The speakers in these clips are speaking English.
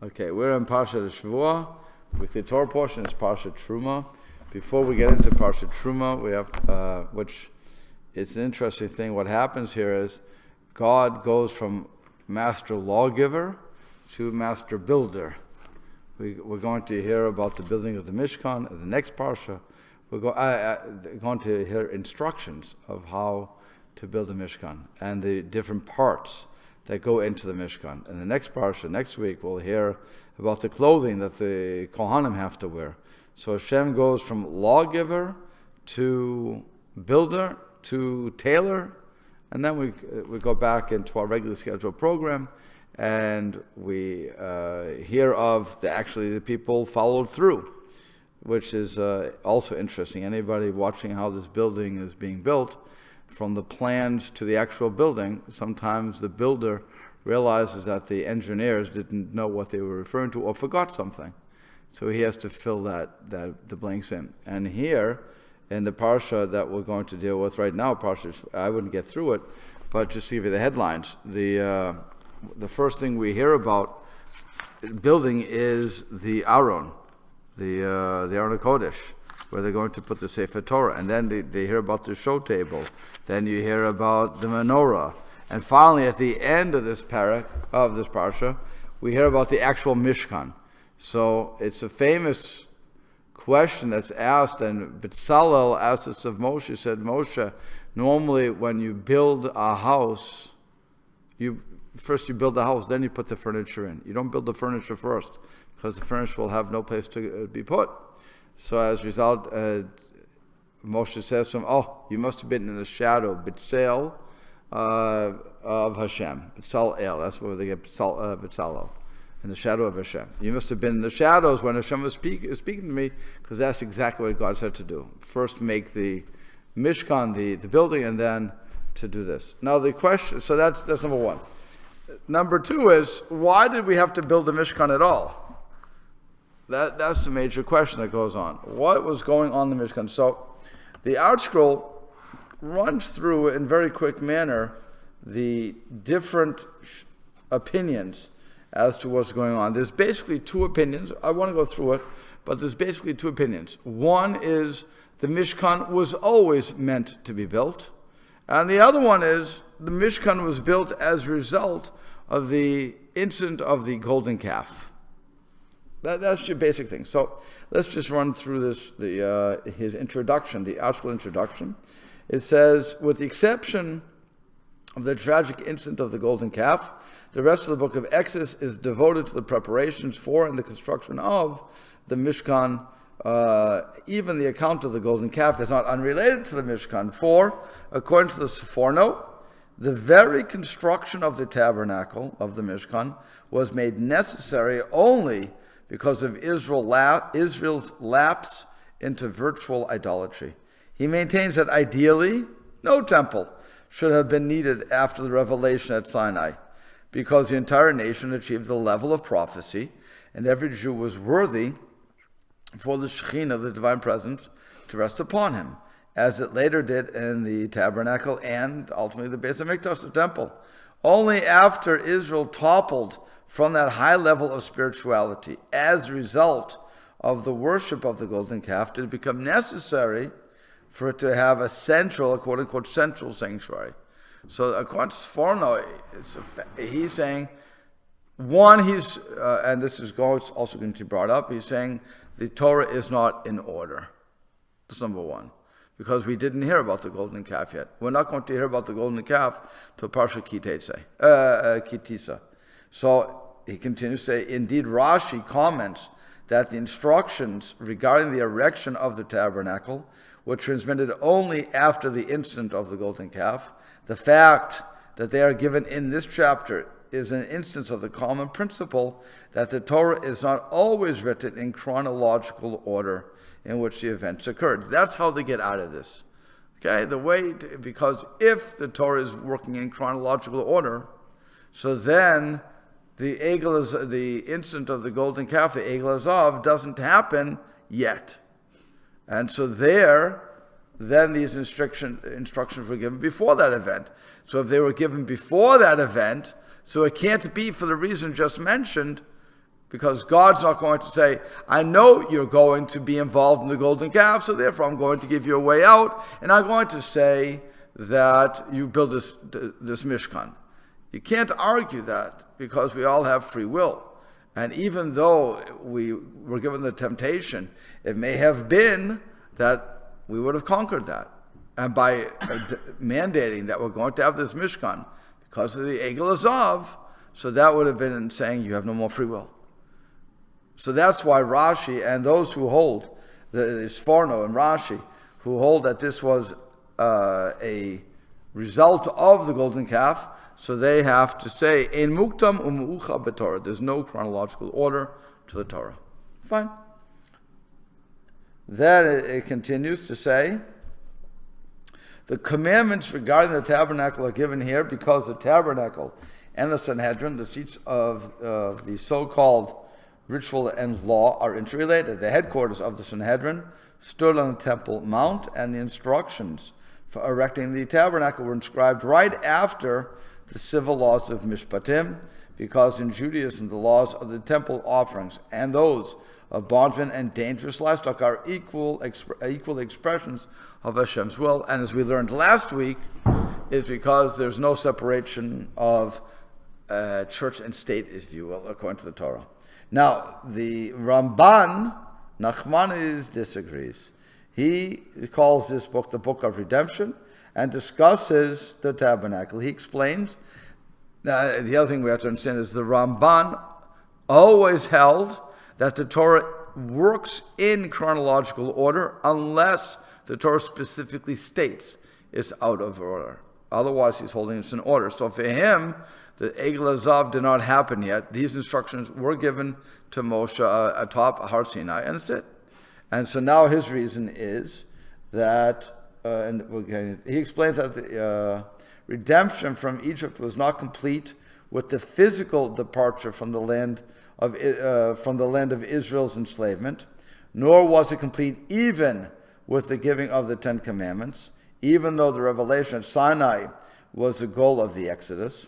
Okay, we're in Portion-Terumah. With the Torah portion is Portion-Terumah. Before we get into Portion-Terumah, we have, which it's an interesting thing. What happens here is God goes from master lawgiver to master builder. We're going to hear about the building of the Mishkan in the next parsha. We're going to hear instructions of how to build a Mishkan and the different parts that go into the Mishkan. In the next parsha, next week, we'll hear about the clothing that the Kohanim have to wear. So Hashem goes from lawgiver to builder to tailor, and then we go back into our regular scheduled program, and we hear of the people followed through, which is also interesting. Anybody watching how this building is being built, from the plans to the actual building, sometimes the builder realizes that the engineers didn't know what they were referring to or forgot something. So he has to fill the blanks in. And here, in the parsha that we're going to deal with right now, I wouldn't get through it, but just to give you the headlines. The first thing we hear about building is the Aron, the Aron HaKodesh, where they're going to put the Sefer Torah. And then they hear about the show table. Then you hear about the menorah. And finally, at the end of this parsha, we hear about the actual Mishkan. So it's a famous question that's asked, and Bezalel asked it of Moshe. He said, Moshe, normally when you build a house, first you build the house, then you put the furniture in. You don't build the furniture first, because the furniture will have no place to be put. So as a result, Moshe says to him, you must have been in the shadow, B'Tzel, of Hashem. B'Tzalel, that's where they get B'Tzalel, in the shadow of Hashem. You must have been in the shadows when Hashem was speaking to me, because that's exactly what God said to do. First make the Mishkan, the building, and then to do this. Now the question, so that's number one. Number two is, why did we have to build the Mishkan at all? That's the major question that goes on. What was going on in the Mishkan? So the Art Scroll runs through in very quick manner the different opinions as to what's going on. There's basically two opinions. I want to go through it, but there's basically two opinions. One is the Mishkan was always meant to be built, and the other one is the Mishkan was built as a result of the incident of the golden calf. That's your basic thing. So let's just run through this, his introduction, the actual introduction. It says, with the exception of the tragic incident of the golden calf, the rest of the book of Exodus is devoted to the preparations for and the construction of the Mishkan. Even the account of the golden calf is not unrelated to the Mishkan, for, according to the Sforno, the very construction of the tabernacle, of the Mishkan, was made necessary only because of Israel's lapse into virtual idolatry. He maintains that ideally, no temple should have been needed after the revelation at Sinai, because the entire nation achieved the level of prophecy, and every Jew was worthy for the Shekhinah, the divine presence, to rest upon him, as it later did in the tabernacle and ultimately the Beis HaMikdash, the temple. Only after Israel toppled from that high level of spirituality, as a result of the worship of the golden calf, did it become necessary for it to have a central, a quote-unquote central sanctuary. So according to Sforno, he's saying, one, and this is also going to be brought up, he's saying the Torah is not in order. That's number one. Because we didn't hear about the golden calf yet. We're not going to hear about the golden calf till Parsha Kitisa. So he continues to say, indeed, Rashi comments that the instructions regarding the erection of the tabernacle were transmitted only after the incident of the golden calf. The fact that they are given in this chapter is an instance of the common principle that the Torah is not always written in chronological order in which the events occurred. That's how they get out of this. Okay, because if the Torah is working in chronological order, so then the incident of the golden calf, the Egel Azav, doesn't happen yet. And so then these instructions were given before that event. So if they were given before that event, so it can't be for the reason just mentioned, Because God's not going to say, I know you're going to be involved in the golden calf, so therefore I'm going to give you a way out, and I'm going to say that you build this Mishkan. You can't argue that, because we all have free will. And even though we were given the temptation, it may have been that we would have conquered that. And by mandating that we're going to have this Mishkan, because of the Egel Azav, so that would have been saying you have no more free will. So that's why Rashi and those who hold, the Sforno and Rashi, who hold that this was a result of the golden calf, so they have to say, "Ein muktam umucha b'Torah." There's no chronological order to the Torah. Fine. Then it continues to say, the commandments regarding the tabernacle are given here because the tabernacle and the Sanhedrin, the seats of the so-called ritual and law, are interrelated. The headquarters of the Sanhedrin stood on the Temple Mount, and the instructions for erecting the tabernacle were inscribed right after the civil laws of Mishpatim, because in Judaism the laws of the temple offerings and those of bondmen and dangerous livestock are equal expressions of Hashem's will. And as we learned last week, is because there's no separation of church and state, if you will, according to the Torah. Now, the Ramban, Nachmanides, disagrees. He calls this book the Book of Redemption and discusses the tabernacle. He explains, the other thing we have to understand is the Ramban always held that the Torah works in chronological order unless the Torah specifically states it's out of order. Otherwise, he's holding it in order. So for him, the Egel Azav did not happen yet. These instructions were given to Moshe atop Har Sinai, and that's it. And so now his reason is that, he explains that the redemption from Egypt was not complete with the physical departure from the land of Israel's enslavement, nor was it complete even with the giving of the Ten Commandments, even though the revelation at Sinai was the goal of the Exodus.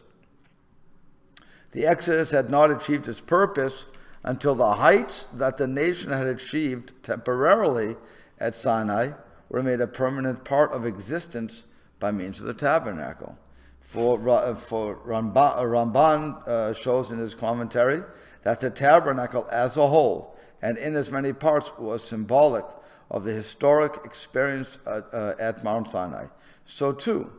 The Exodus had not achieved its purpose until the heights that the nation had achieved temporarily at Sinai were made a permanent part of existence by means of the tabernacle. For Ramban shows in his commentary that the tabernacle as a whole and in as many parts was symbolic of the historic experience at Mount Sinai. So too,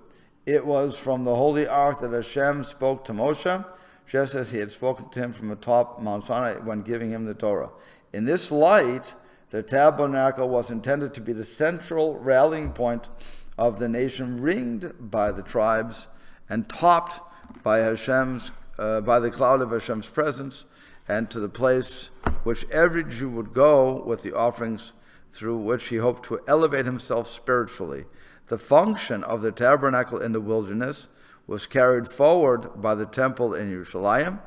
it was from the Holy Ark that Hashem spoke to Moshe, just as he had spoken to him from atop Mount Sinai when giving him the Torah. In this light, the tabernacle was intended to be the central rallying point of the nation, ringed by the tribes and topped by by the cloud of Hashem's presence, and to the place which every Jew would go with the offerings through which he hoped to elevate himself spiritually. The function of the tabernacle in the wilderness was carried forward by the temple in Yerushalayim.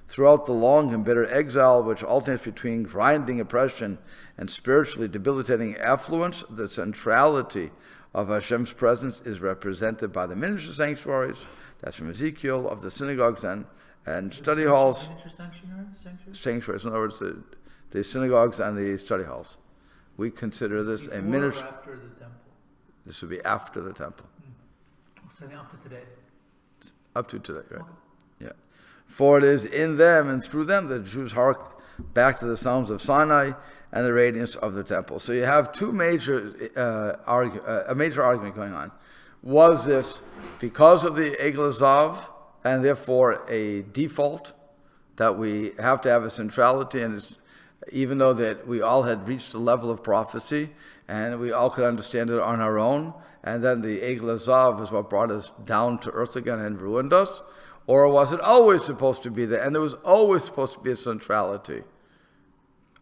Throughout the long and bitter exile, which alternates between grinding oppression and spiritually debilitating affluence, the centrality of Hashem's presence is represented by the miniature sanctuaries, that's from Ezekiel, of the synagogues and study halls. Sanctuaries, in other words, the synagogues and the study halls. We consider this a miniature. After the temple? This would be after the temple. So up to today. Up to today, right? Okay. Yeah. For it is in them and through them that the Jews hark back to the sounds of Sinai and the radiance of the temple. So you have a major argument going on. Was this because of the Egel Azav and therefore a default that we have to have a centrality, and it's, even though that we all had reached the level of prophecy and we all could understand it on our own, and then the Egel Azav is what brought us down to earth again and ruined us? Or was it always supposed to be there? And there was always supposed to be a centrality,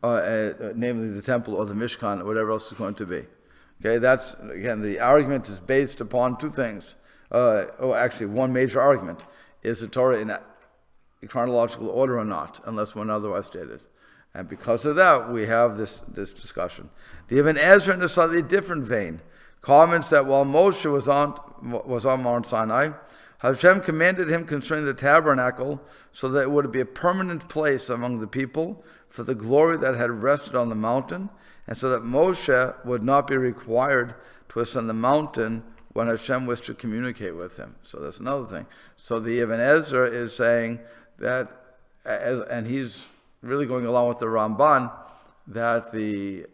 namely the temple or the Mishkan or whatever else is going to be. Okay, that's, again, the argument is based upon two things. Actually, one major argument. Is the Torah in chronological order or not, unless one otherwise stated? And because of that, we have this discussion. The Ibn Ezra, in a slightly different vein, comments that while Moshe was on Mount Sinai, Hashem commanded him concerning the tabernacle so that it would be a permanent place among the people for the glory that had rested on the mountain, and so that Moshe would not be required to ascend the mountain when Hashem wished to communicate with him. So that's another thing. So the Ibn Ezra is saying that, and he's really going along with the Ramban, that the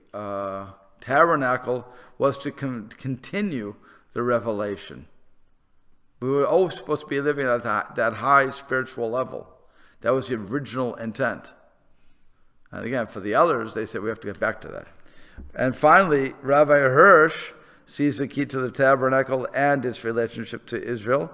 tabernacle was to continue the revelation. We were always supposed to be living at that high spiritual level. That was the original intent. And again, for the others, they said we have to get back to that. And finally, Rabbi Hirsch sees the key to the tabernacle and its relationship to Israel,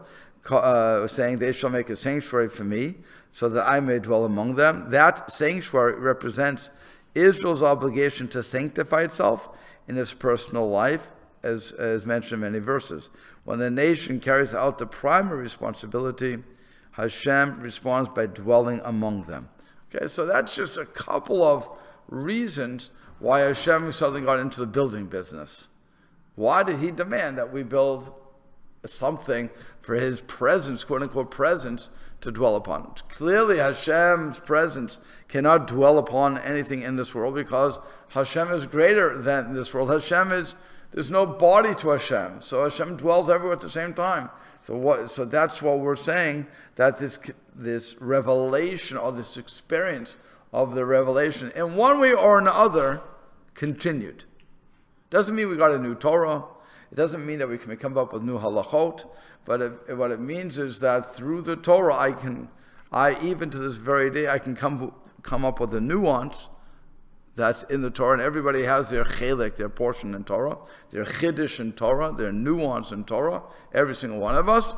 saying, they shall make a sanctuary for me, so that I may dwell among them. That sanctuary represents Israel's obligation to sanctify itself in its personal life, as mentioned in many verses. When the nation carries out the primary responsibility, Hashem responds by dwelling among them. Okay, so that's just a couple of reasons why Hashem suddenly got into the building business. Why did he demand that we build something for his presence, quote-unquote presence, to dwell upon? Clearly, Hashem's presence cannot dwell upon anything in this world because Hashem is greater than this world. There's no body to Hashem, so Hashem dwells everywhere at the same time. So that's what we're saying, that this revelation or this experience of the revelation, in one way or another, continued. Doesn't mean we got a new Torah. It doesn't mean that we can come up with new halachot. But what it means is that through the Torah, even to this very day, I can come up with a nuance that's in the Torah, and everybody has their chelek, their portion in Torah, their chiddush in Torah, their nuance in Torah, every single one of us.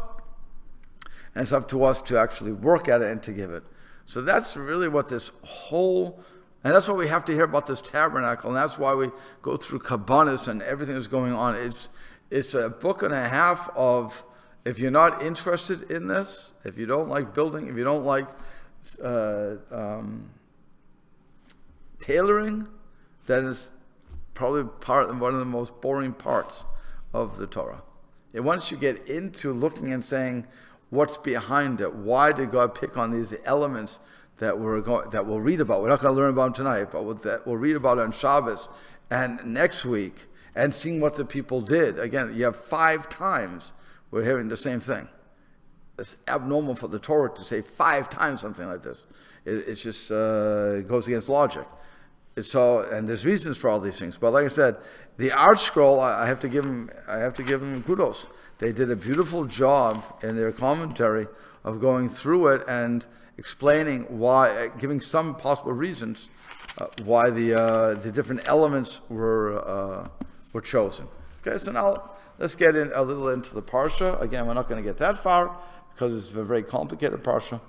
And it's up to us to actually work at it and to give it. So that's really what this whole, and that's what we have to hear about this tabernacle, and that's why we go through Kabbanis and everything that's going on. It's a book and a half of, if you're not interested in this, if you don't like building, if you don't like tailoring, that is probably one of the most boring parts of the Torah. And once you get into looking and saying, what's behind it? Why did God pick on these elements that we'll read about? We're not going to learn about them tonight, but that we'll read about on Shabbos and next week, and seeing what the people did. Again, you have 5 times we're hearing the same thing. It's abnormal for the Torah to say 5 times something like this. It's just it goes against logic. And there's reasons for all these things. But like I said, the Art Scroll, I have to give them kudos. They did a beautiful job in their commentary of going through it and explaining why, giving some possible reasons why the different elements were chosen. Okay, so now let's get in a little into the parsha. Again, we're not going to get that far because it's a very complicated parsha,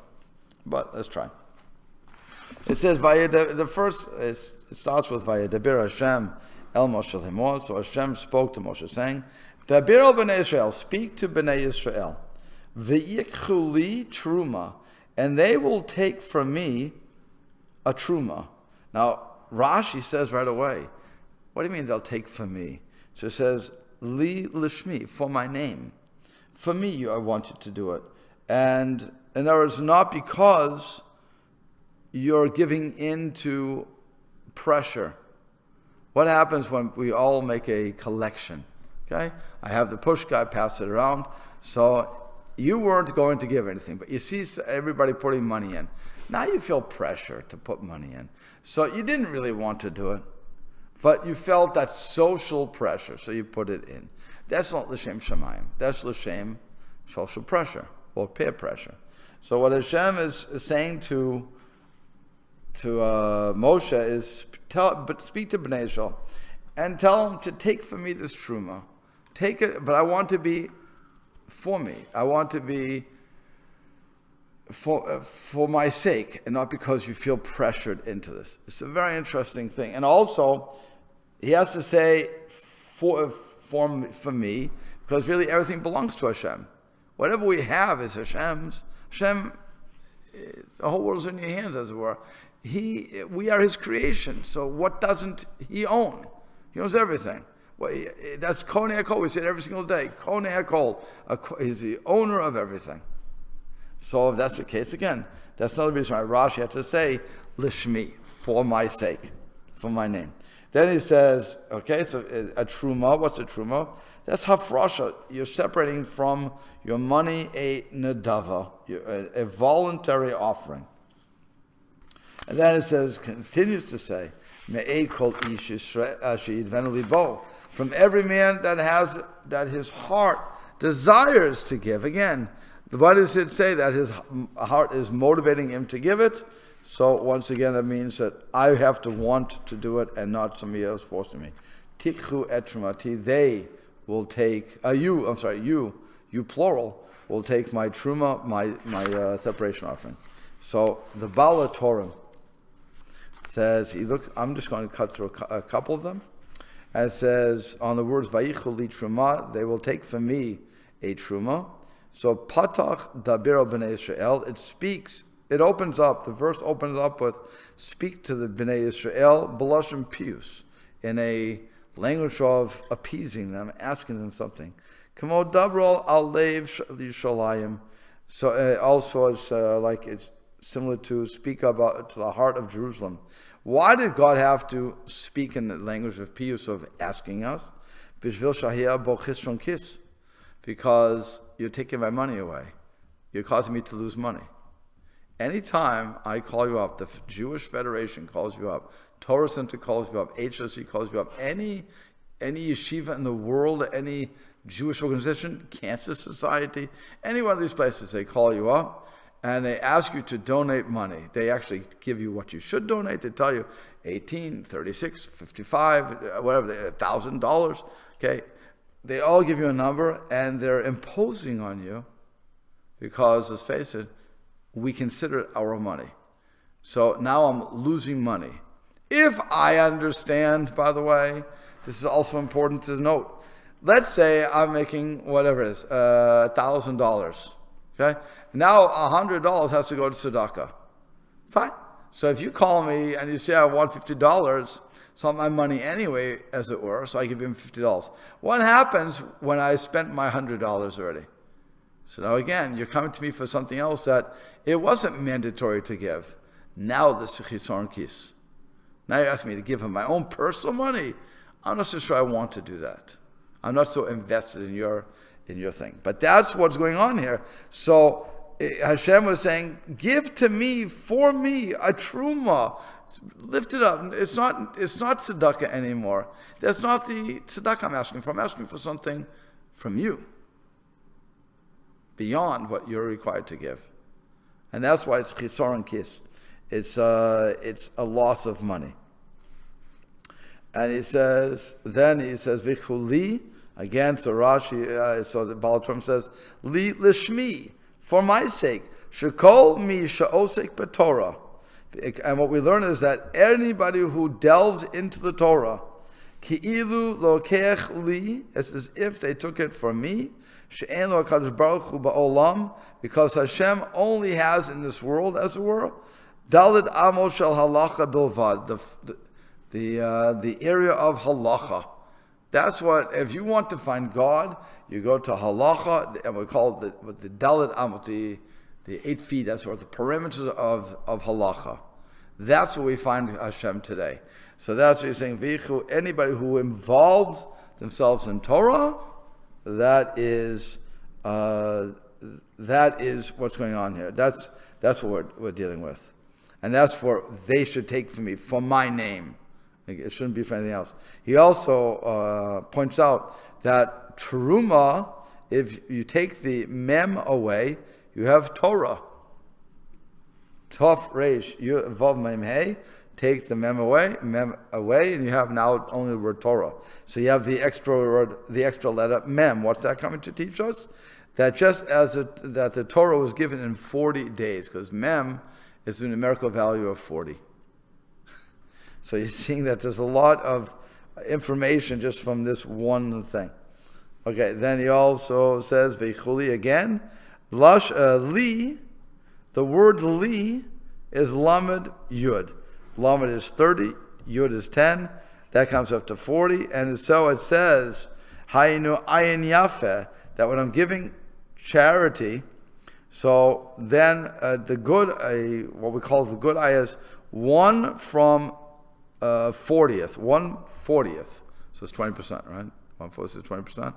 but let's try. It says, it starts with Vayedaber Hashem el Moshe Lemor. So Hashem spoke to Moshe, saying, Daber el b'nei Israel, speak to b'nei Israel, v'yikchu li terumah, and they will take from me a terumah. Now, Rashi says right away, what do you mean they'll take from me? So it says, li lishmi, for my name. For me, I want you to do it. And in other words, not because you're giving in to pressure. What happens when we all make a collection? Okay, I have the push guy pass it around. So you weren't going to give anything, but you see everybody putting money in. Now you feel pressure to put money in. So you didn't really want to do it, but you felt that social pressure, so you put it in. That's not l'shem shamayim. That's l'shem social pressure or peer pressure. So what Hashem is saying to Moshe is, speak to Bnei Israel and tell them to take from me this terumah. Take it, but I want to be for me. I want to be for my sake, and not because you feel pressured into this. It's a very interesting thing. And also, he has to say for me, because really everything belongs to Hashem. Whatever we have is Hashem's. Hashem, the whole world's in your hands, as it were. We are his creation. So what doesn't he own? He owns everything. Well, that's Konei HaKol. We say it every single day. Konei HaKol. He's the owner of everything. So if that's the case, again, that's not the reason why Rashi had to say, Lishmi, for my sake, for my name. Then he says, okay, so a Terumah, what's a Terumah? That's Hafrasha. You're separating from your money a Nadava, a voluntary offering. And then it says, continues to say, Me'ed kol ish she'idvenu libo. From every man that his heart desires to give. Again, what does it say? That his heart is motivating him to give it. So once again, that means that I have to want to do it and not somebody else forcing me. Tikhu et trumati, they will take, you plural, will take my truma, my separation offering. So the Baal Torah says, I'm just going to cut through a couple of them. And it says, on the words, Vayichu li truma, they will take from me a truma. So Patach Dabir B'nai Yisrael, it opens up, the verse opens up with, speak to the B'nai Yisrael, B'lashon Pius, in a language of appeasing them, asking them something. Kamo Dabrol Al Leiv Yishalayim. So also it's similar to speak about to the heart of Jerusalem. Why did God have to speak in the language of Pius, of asking us? Bishvil Shahia Bo Chishron Kis. Because you're taking my money away. You're causing me to lose money. Anytime I call you up, the Jewish Federation calls you up, Torah Center calls you up, HSC calls you up, any yeshiva in the world, any Jewish organization, Cancer Society, any one of these places, they call you up and they ask you to donate money. They actually give you what you should donate. They tell you $18, $36, $55, whatever, $1,000. Okay, they all give you a number and they're imposing on you because, let's face it, we consider it our money. So now I'm losing money. If I understand, by the way, this is also important to note. Let's say I'm making whatever it is, $1,000. Okay? Now $100 has to go to tzedakah. Fine. So if you call me and you say I want $50, it's not my money anyway, as it were, so I give him $50. What happens when I spent my $100 already? So now again, you're coming to me for something else that it wasn't mandatory to give. Now this is chisaron kis. Now you're asking me to give him my own personal money. I'm not so sure I want to do that. I'm not so invested in your thing. But that's what's going on here. So Hashem was saying, give to me, for me, a truma. Lift it up. It's not tzedakah anymore. That's not the tzedakah I'm asking for. I'm asking for something from you, beyond what you're required to give. And that's why it's chisaron kis. It's a loss of money. And he says, Vichuli, again, so Rashi, so the Baal Torah says, Li lishmi, for my sake, shekol mi sha'osek b'Torah. And what we learn is that anybody who delves into the Torah, ki'ilu lokech li, it's as if they took it from me, she'en lo HaKadosh Baruch Hu ba'olam, because Hashem only has in this world, as it were, Dalid Amos Shel Halacha Bilvad, the area of halacha. That's what, if you want to find God, you go to halacha, and we call it the Dalid Amos, the 8 feet, that's what the perimeters of halacha. That's where we find Hashem today. So that's what he's saying, anybody who involves themselves in Torah, that is what's going on here. That's what we're dealing with. And that's for, they should take from me, for my name. It shouldn't be for anything else. He also points out that Terumah, if you take the mem away, you have Torah. Tov Reish, Vav Mem Hey, take the mem away, and you have now only the word Torah. So you have the extra word, the extra letter, mem. What's that coming to teach us? That just as that the Torah was given in 40 days, because mem is the numerical value of 40. So you're seeing that there's a lot of information just from this one thing. Okay, then he also says, Veichuli again, li, the word li is lamed yud. Lamed is 30, yud is 10. that comes up to 40. And so it says, Hayinu ayin yafeh, that when I'm giving charity, so then the good, what we call the good eye is 1 from 40th, 1/40th. So it's 20%, right? 1/40 is 20%,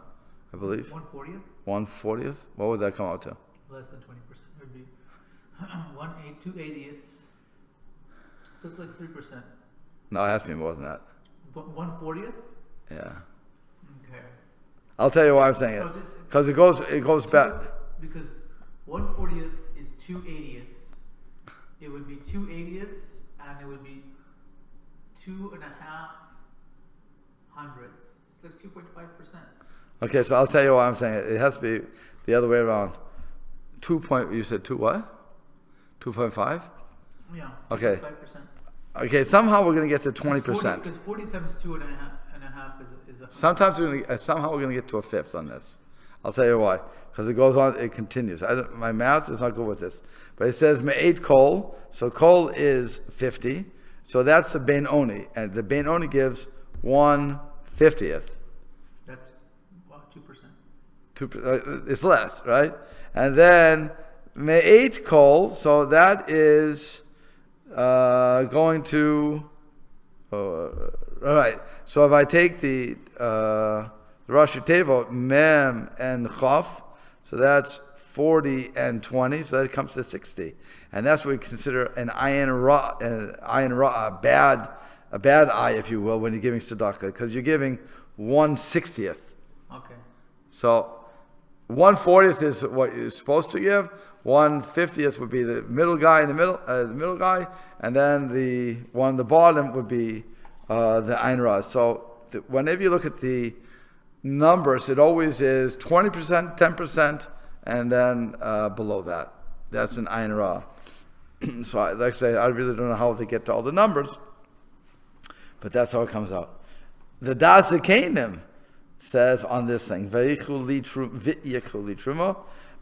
I believe. 1/40th? 1/40th? What would that come out to? Less than 20%. It would be 2/80ths. So it's like 3%. No, it has to be more than that. But 1/40th? Yeah. Okay. I'll tell you why I'm saying it. Because it goes back. Because 1/40th is 2/80ths. It would be 2/80ths, and it would be 2.5 hundredths. It's like 2.5%. Okay, so I'll tell you why I'm saying it. It has to be the other way around. You said 2 what? 2.5? Yeah. Okay. 5%. Okay, somehow we're going to get to 20%. Because 40 times 2.5 is a. Somehow we're going to get to a fifth on this. I'll tell you why. Because it goes on, it continues. My math is not good with this. But it says me'eit kol. So kol is 50. So that's the bein oni. And the bein oni gives 1/50th. That's about 2%. It's less, right? And then me'eit kol. So that is going to. All right. So if I take the Rashi Tevo, Mem and Chaf, so that's 40 and 20, so that comes to 60. And that's what we consider an ayin ra, a bad eye, if you will, when you're giving tzedakah, because you're giving 1/60th. Okay. So 1/40th is what you're supposed to give. 1/50th would be the middle guy in the middle guy, and then the one on the bottom would be the ayin ra. So whenever you look at the numbers, it always is 20%, 10%, and then below that. That's an ayin ra. So like I say, I really don't know how they get to all the numbers, but that's how it comes out. The Das Kenim says on this thing, V'yichu li truma,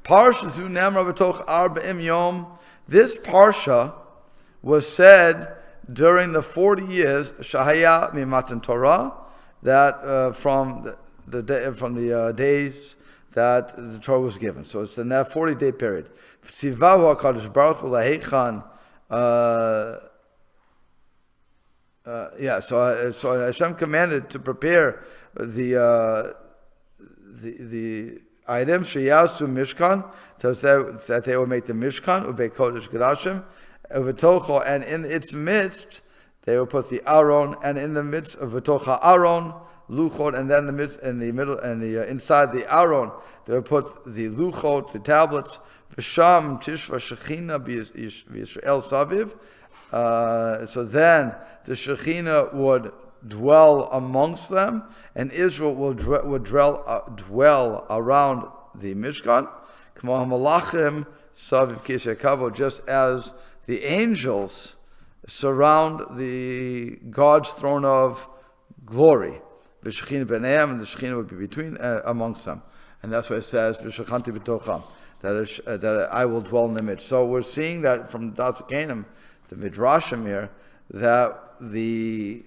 Parsha zu nemra b'toch arba'im yom. This parsha was said during the 40 years, Shahaya mimatan Torah, that from the days that the Torah was given. So it's in that 40-day period. Tzivahu HaKadosh Baruch Hu lahechan. So Hashem commanded to prepare the items sheyasu Mishkan, that they would make the Mishkan ubei kodesh gadashim uvetocho, and in its midst they will put the Aron, and in the midst of v'tocha Aron luchot, and then in the middle and the inside the Aron they will put the luchot, the tablets. V'sham tishva shechina b'Yisrael saviv. So then the Shekhinah would dwell amongst them, and Israel would dwell around the Mishkan. Just as the angels surround the God's throne of glory. The Shekhinah b'neim, and the Shekhinah would be between amongst them. And that's what it says, V'shechanti b'tocham, that I will dwell in the midst. So we're seeing that from Das Kenim, the Midrashim here, that we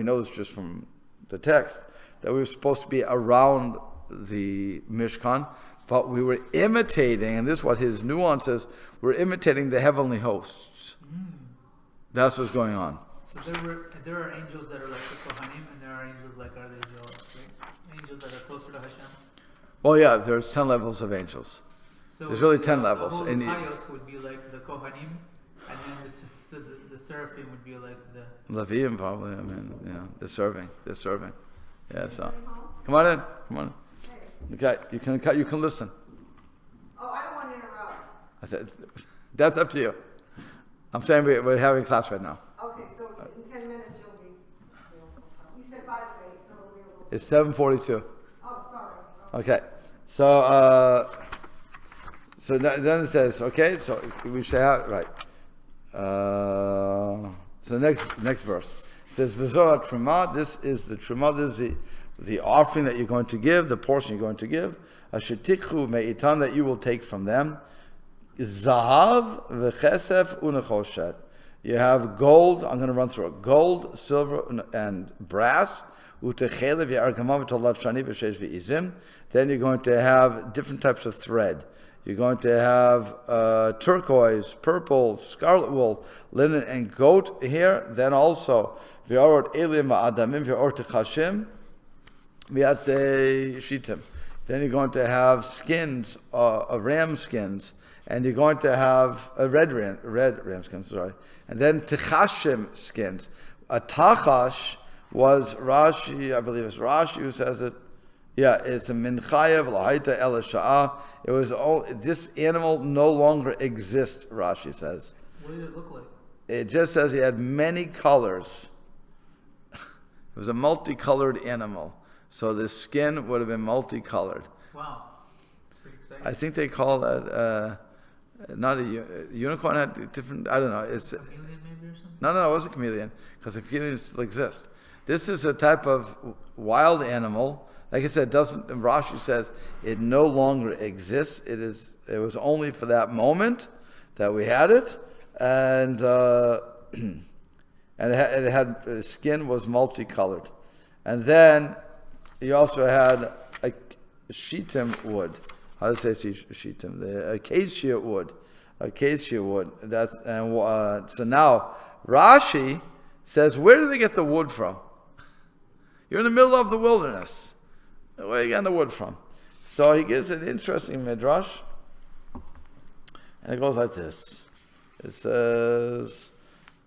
know this just from the text, that we were supposed to be around the Mishkan, but we were imitating, and this is what his nuance is, we're imitating the heavenly hosts. That's what's going on. So there are angels that are like the Kohanim, and there are angels like are the angels that are closer to Hashem. Well, yeah, there's 10 levels of angels. So there's really 10 levels. The Holy would be like the Kohanim, and then the Seraphim would be like the Leviim, probably. I mean, yeah, they're serving. Yeah, so come on in. Okay, you can listen. Oh, I don't want to interrupt. That's up to you. I'm saying we're having class right now. Okay, so in 10 minutes you'll be. You said 5 to 8, so we'll. It's 7:42. Oh, sorry. Okay, so then it says, okay, so we should have right. So next verse it says, "V'zorah Terumah." This is the Terumah. This is the offering that you're going to give, the portion you're going to give. Asher tikchu me'itan, that you will take from them. Zahav v'chesef u'nechoshet. You have gold. I'm going to run through it. Gold, silver, and brass. Then you're going to have different types of thread. You're going to have turquoise, purple, scarlet wool, linen, and goat here. Then also, shittim. Then you're going to have skins, ram skins, and you're going to have red ram skins. Sorry, and then techashim skins. A tachash was Rashi, I believe it's Rashi who says it. Yeah, it's a minchayev lahaita el sha'ah. It was this animal no longer exists. Rashi says. What did it look like? It just says he had many colors. It was a multicolored animal, so the skin would have been multicolored. Wow, that's pretty exciting. I think they call that not a unicorn had different. I don't know. It's Chameleon maybe or something? no, it wasn't chameleon because the chameleon still exists. This is a type of wild animal. Like I said, Rashi says it no longer exists. It was only for that moment that we had it, and it had skin was multicolored, and then you also had a shittim wood. How do you say shittim? The acacia wood. That's so now Rashi says, where do they get the wood from? You're in the middle of the wilderness. Where are you getting the wood from? So he gives an interesting midrash, and it goes like this. It says,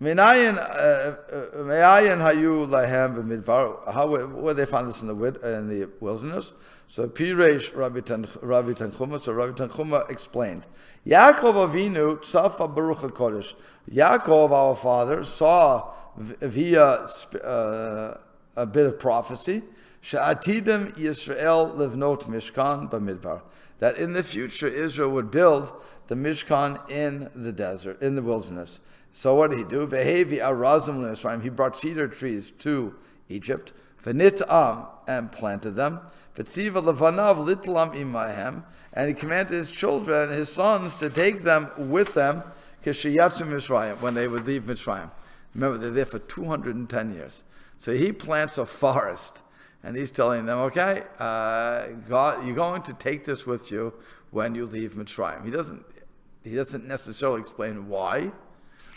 "Me'ayin hayu lahem b'midbar." How where they found this in the wilderness? So Piresh Rabbi Tanchuma. So Rabbi Tanchuma explained, Yaakov Avinu tzafa baruch hakodesh. Yaakov, our father, saw via a bit of prophecy. Sha'atidim Yisrael livnot Mishkan b'midbar. That in the future Israel would build the Mishkan in the desert, in the wilderness. So what did he do? Vehevi arazim l'Yisrael. He brought cedar trees to Egypt. V'nit'am, and planted them. V'tziva levanav litlam imahem. And he commanded his children, his sons, to take them with them, k'sheyatzu Mitzrayim, when they would leave Mitzrayim. Remember, they're there for 210 years. So he plants a forest. And he's telling them, okay, God, you're going to take this with you when you leave Mitzrayim. He doesn't necessarily explain why,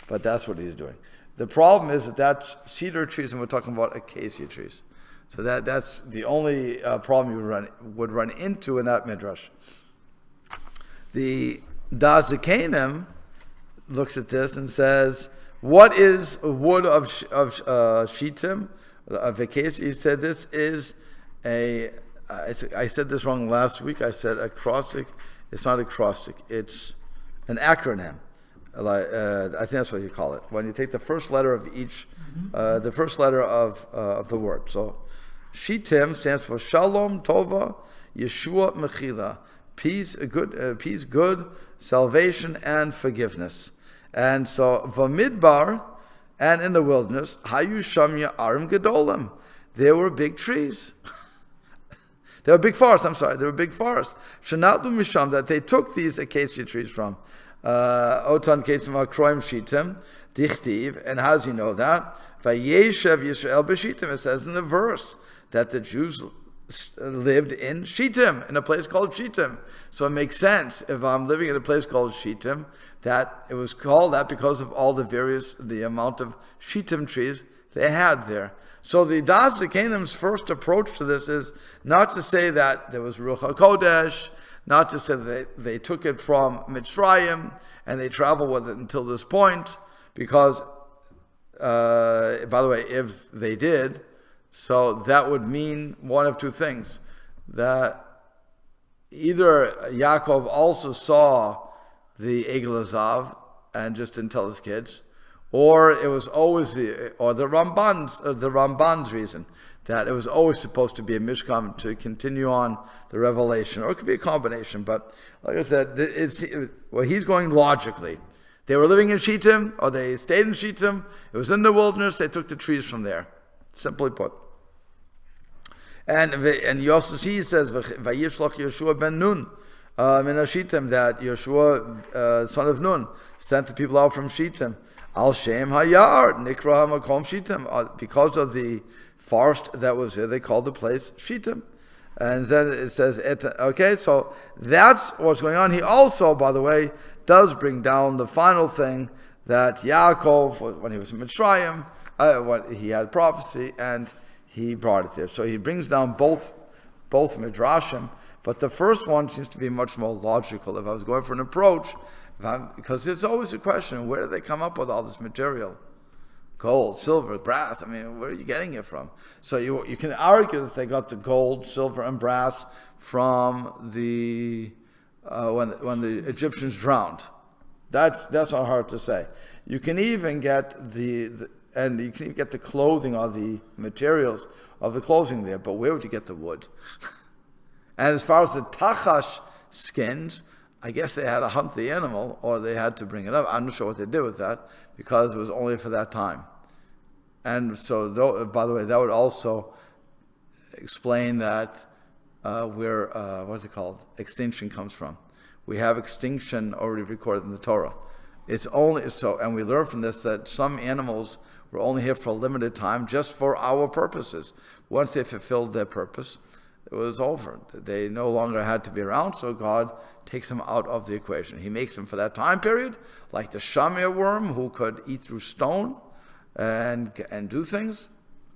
but that's what he's doing. The problem is that that's cedar trees, and we're talking about acacia trees. So that's the only problem you would run into in that midrash. The Dazikanim looks at this and says, what is a wood of shittim? Of acacia? He said this is I said this wrong last week. I said acrostic. It's not acrostic. It's an acronym. I think that's what you call it. When you take the first letter of each, the first letter of the word. So, Shittim stands for Shalom, Tova, Yeshua, Mechila, peace, good, salvation, and forgiveness. And so, Vamidbar, and in the wilderness, Hayu Shamya Arim Gedolim. There were big trees. There were big forests, There were big forests. Shanatlu Misham, that they took these acacia trees from. Otan Ketzim Akroim Shitim, Dichtiv, and how does he know that? Vayeshev Yisrael B'Shitim. It says in the verse that the Jews lived in Shittim, in a place called Shittim. So it makes sense if I'm living in a place called Shittim, that it was called that because of all the amount of Shittim trees they had there. So the Das Kanim's first approach to this is not to say that there was Ruach HaKodesh, not to say that they took it from Mitzrayim and they traveled with it until this point, because, by the way, if they did, so that would mean one of two things. That either Yaakov also saw the Egel Azav and just didn't tell his kids, or it was always the Ramban's reason, that it was always supposed to be a Mishkan to continue on the revelation, or it could be a combination. But like I said, he's going logically. They were living in Shittim, or they stayed in Shittim. It was in the wilderness. They took the trees from there. Simply put. And you also see, it says, Vayishlach Yeshua ben Nun, in Shittim, that Yeshua, son of Nun, sent the people out from Shittim. Al Shem Hayar Nikra Makom Shitim, because of the forest that was here, they called the place Shitim. And then it says, okay, so that's what's going on. He also, by the way, does bring down the final thing that Yaakov, when he was in Mitzrayim, he had prophecy and he brought it there. So he brings down both Midrashim, but the first one seems to be much more logical. If I was going for an approach, because it's always a question, where do they come up with all this material? Gold, silver, brass. I mean, where are you getting it from? So you can argue that they got the gold, silver, and brass from the when the Egyptians drowned. That's not hard to say. You can even get and you can even get the clothing or the materials of the clothing there. But where would you get the wood? And as far as the tachash skins, I guess they had to hunt the animal or they had to bring it up. I'm not sure what they did with that because it was only for that time. And so, by the way, that would also explain that where, what's it called? Extinction comes from. We have extinction already recorded in the Torah. It's only so, and we learn from this that some animals were only here for a limited time just for our purposes. Once they fulfilled their purpose, it was over. They no longer had to be around, so God takes them out of the equation. He makes them for that time period, like the shamir worm who could eat through stone and do things.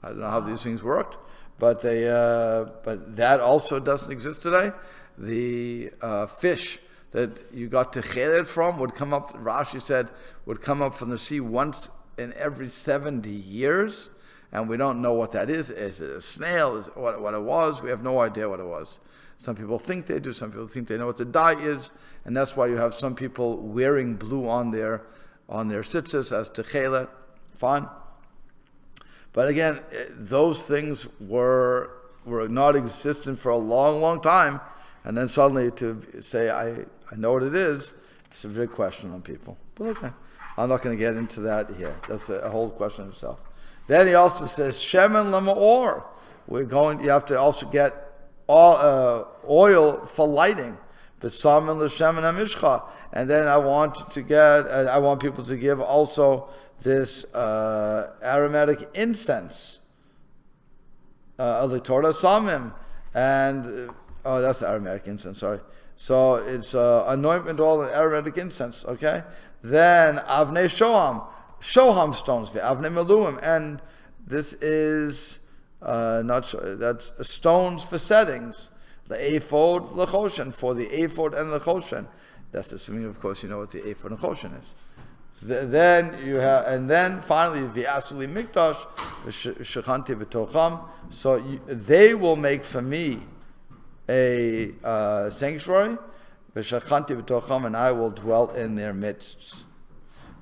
I don't know how these things worked, but but that also doesn't exist today. The fish that you got techeret from would come up, Rashi said, would come up from the sea once in every 70 years. And we don't know what that is. Is it a snail? Is it what it was? We have no idea what it was. Some people think they do. Some people think they know what the dye is. And that's why you have some people wearing blue on their tzitzis as techelet. Fine. But again, those things were not existent for a long, long time. And then suddenly to say, I know what it is, it's a big question on people. But okay, I'm not going to get into that here. That's a whole question in itself. Then he also says, Shemen Lama'or. You have to also get oil for lighting. B'samen l'shemen hamishcha. And then I want people to give also this aromatic incense. Torah samim. And, that's aromatic incense, sorry. So it's anointment oil and aromatic incense, okay? Then Avnei Shoham stones, Avnei Meluim, and this is that's stones for settings. The ephod l'choshen, for the ephod and the choshen. That's assuming, of course, you know what the ephod and choshen is. So then you have, and then finally the asuli mikdash, shechanti b'tocham. So they will make for me a sanctuary, v'shechanti b'tocham, and I will dwell in their midst.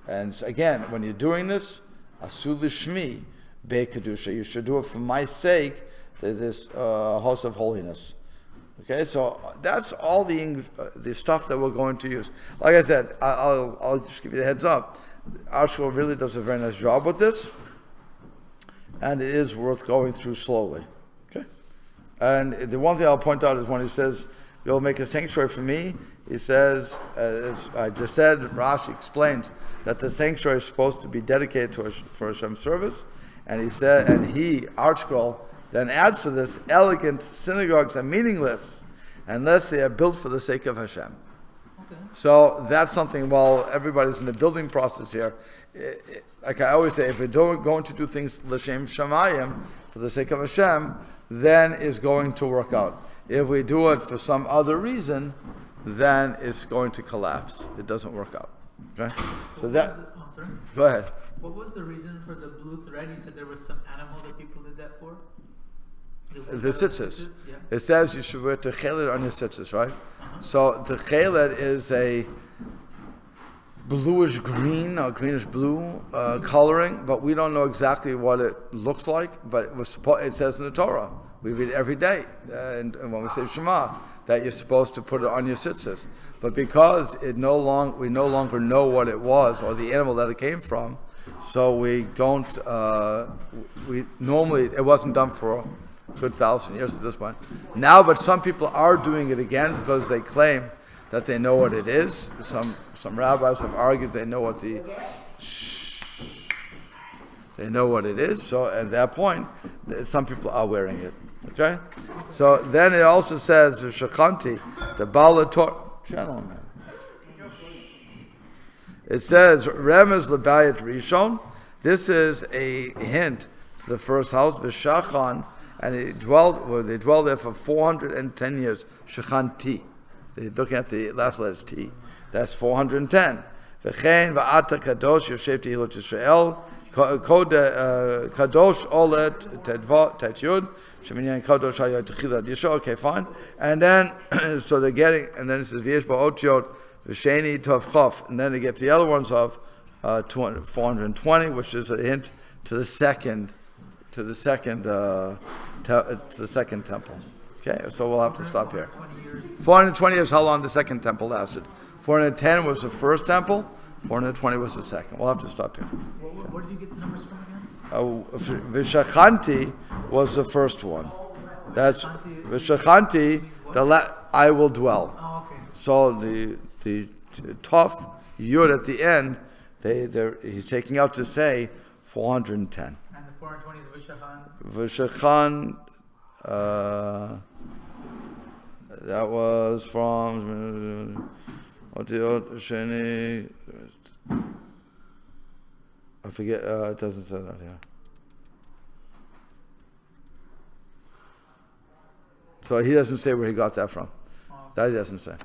And again, when you're doing this, asul l'shmi be'kedusha, you should do it for my sake, this house of holiness. Okay, so that's all the stuff that we're going to use. Like I said, I'll just give you the heads up. Arshko really does a very nice job with this, and it is worth going through slowly. Okay, and the one thing I'll point out is when he says, "You'll make a sanctuary for me," he says, as I just said, Rashi explains that the sanctuary is supposed to be dedicated for Hashem's service, and he said, and Arshko then adds to this, elegant synagogues are meaningless unless they are built for the sake of Hashem. Okay. So that's something, while everybody's in the building process here, like I always say, if we're going to do things l'shem shamayim, for the sake of Hashem, then it's going to work out. If we do it for some other reason, then it's going to collapse. It doesn't work out. Okay? So go ahead. What was the reason for the blue thread? You said there was some animal that people did that for? The tzitzis. Yeah. It says you should wear techelet on your tzitzis, right? Uh-huh. So techelet is a bluish green or greenish blue coloring, but we don't know exactly what it looks like. But it says in the Torah, we read it every day, and when we say Shema, that you're supposed to put it on your tzitzis. But because we no longer know what it was or the animal that it came from, so we don't. Normally it wasn't done for a good 1,000 years at this point. Now, but some people are doing it again because they claim that they know what it is. Some rabbis have argued they know what the They know what it is. So at that point, some people are wearing it. Okay? So then it also says, Shachanti, the Baal Torah. Gentlemen. It says, Remez Lebayit Rishon. This is a hint to the first house, V'shachan, and they dwelled there for 410 years. Shachanti. They're looking at the last letters T. That's 410. V'chein v'ata kadosh yoshev tehilot Yisrael. Kadosh olet tetyud. Sheminyan kadosh hayot techilat Yisrael. Okay, fine. And then, so they're getting, and then it says v'yesh ba'otiot v'sheni tov chof. And then they get the other ones of 420, which is a hint to the second temple. Okay, so we'll have to stop here. 420 years, how long the second temple lasted. 410 was the first temple, 420 was the second. We'll have to stop here. Where did you get the numbers from again? Vishachanti was the first one. That's Vishachanti, I will dwell. Oh, okay. So the Tov Yud at the end, he's taking out to say 410. And the 420 is Vishachan? Vishachan, that was from Sheni. I forget. It doesn't say that here. So he doesn't say where he got that from. Oh, okay. That he doesn't say.